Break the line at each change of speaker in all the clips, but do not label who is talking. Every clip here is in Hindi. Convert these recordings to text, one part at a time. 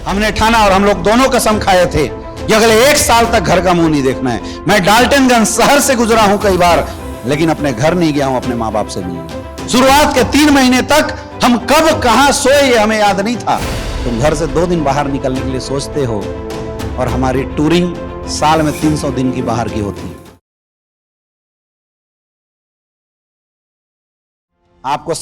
हमने ठाना और हम लोग दोनों कसम खाए थे कि अगले 1 साल तक घर का मुंह नहीं देखना है। मैं डाल्टनगंज शहर से गुजरा हूं कई बार, लेकिन अपने घर नहीं गया हूं अपने माँ बाप से मिलने। शुरुआत के 3 महीने तक हम कब कहां सोए ये हमें याद नहीं था। तुम घर से 2 दिन बाहर निकलने के लिए सोचते हो और हमारी टूरिंग साल में 300 दिन की बाहर की होती है। आपको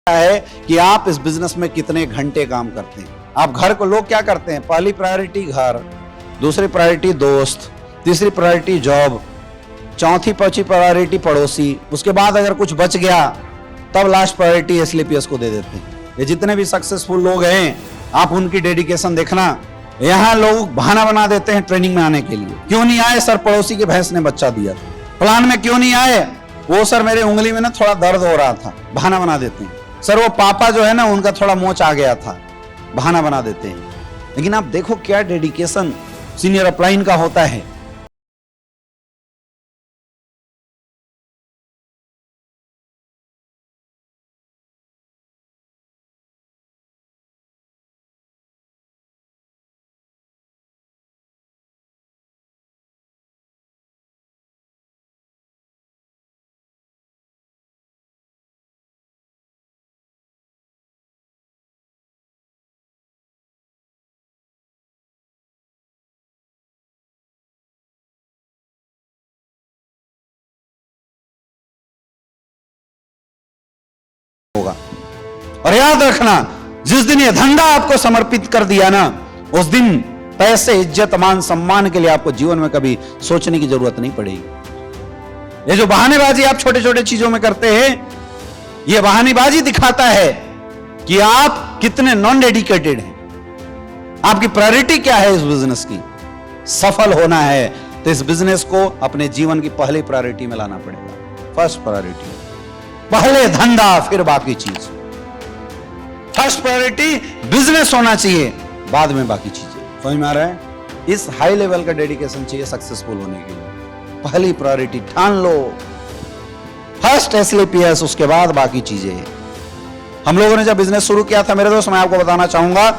है कि आप इस बिजनेस में कितने घंटे काम करते हैं। आप घर को लोग क्या करते हैं, पहली प्रायोरिटी घर, दूसरी प्रायोरिटी दोस्त, तीसरी प्रायोरिटी जॉब, चौथी पांचवी प्रायोरिटी पड़ोसी, उसके बाद अगर कुछ बच गया तब लास्ट प्रायोरिटी एसलीपीएस को दे देते हैं। ये जितने भी सक्सेसफुल लोग हैं आप उनकी डेडिकेशन देखना। यहाँ लोग बहाना बना देते हैं ट्रेनिंग में आने के लिए, क्यों नहीं आए सर, पड़ोसी की भैंस ने बच्चा दिया। प्लान में क्यों नहीं आए, वो सर मेरे उंगली में ना थोड़ा दर्द हो रहा था, बहाना बना देते हैं। सर वो पापा जो है ना उनका थोड़ा मोच आ गया था, बहाना बना देते हैं। लेकिन आप देखो क्या डेडिकेशन सीनियर अपलाइन का होता है। होगा और याद रखना, जिस दिन ये धंधा आपको समर्पित कर दिया ना, उस दिन पैसे, इज्जत, मान, सम्मान के लिए आपको जीवन में कभी सोचने की जरूरत नहीं पड़ेगी। ये जो बहानेबाजी आप छोटे छोटे चीजों में करते हैं, ये बहानेबाजी दिखाता है कि आप कितने नॉन डेडिकेटेड हैं। आपकी प्रायोरिटी क्या है इस बिजनेस की। सफल होना है तो इस बिजनेस को अपने जीवन की पहली प्रायोरिटी में लाना पड़ेगा। फर्स्ट प्रायोरिटी, पहले धंधा फिर बाकी चीज। फर्स्ट प्रायोरिटी बिजनेस होना चाहिए, बाद में बाकी चीजें। समझ में आ रहा है? इस हाई लेवल का डेडिकेशन चाहिए सक्सेसफुल होने के लिए। पहली प्रायोरिटी ठान लो, फर्स्ट एसलीपीएस, उसके बाद बाकी चीजें। हम लोगों ने जब बिजनेस शुरू किया था मेरे दोस्त, मैं आपको बताना चाहूंगा,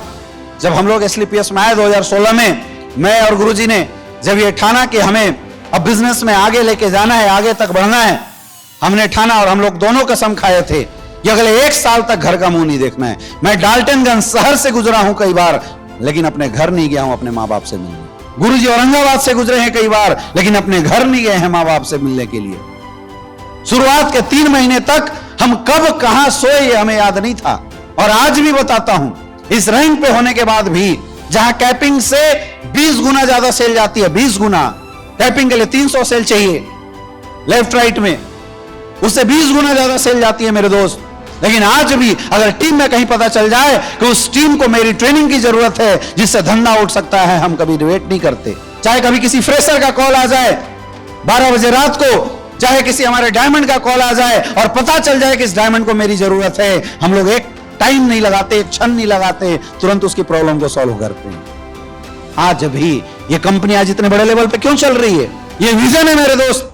जब हम लोग एसलीपीएस में आए 2016 में, मैं और गुरुजी ने जब ये ठाना कि हमें अब बिजनेस में आगे लेके जाना है, आगे तक बढ़ना है, हमने ठाना और हम लोग दोनों कसम खाए थे कि अगले 1 साल तक घर का मुंह नहीं देखना है। मैं डाल्टनगंज शहर से गुजरा हूं कई बार, लेकिन अपने घर नहीं गया हूं अपने माँ बाप से मिलने। गुरुजी औरंगाबाद से गुजरे हैं कई बार, लेकिन अपने घर नहीं गए हैं माँ बाप से मिलने के लिए। शुरुआत के 3 महीने तक हम कब कहां सोए ये हमें याद नहीं था। और आज भी बताता हूं, इस रैंक पे होने के बाद भी, जहां कैपिंग से 20 गुना ज्यादा सेल जाती है, 20 गुना, कैपिंग के लिए 300 सेल चाहिए लेफ्ट राइट में, उससे 20 गुना ज्यादा सेल जाती है मेरे दोस्त। लेकिन आज भी अगर टीम में कहीं पता चल जाए कि उस टीम को मेरी ट्रेनिंग की जरूरत है जिससे धंधा उठ सकता है, हम कभी वेट नहीं करते। चाहे कभी किसी फ्रेशर का कॉल आ जाए 12 बजे रात को, चाहे किसी हमारे डायमंड का कॉल आ जाए और पता चल जाए कि इस डायमंड को मेरी जरूरत है, हम लोग एक टाइम नहीं लगाते, एक क्षण नहीं लगाते, तुरंत उसकी प्रॉब्लम को सॉल्व करते हैं। आज भी ये कंपनी आज इतने बड़े लेवल पे क्यों चल रही है? ये विजन है मेरे दोस्त।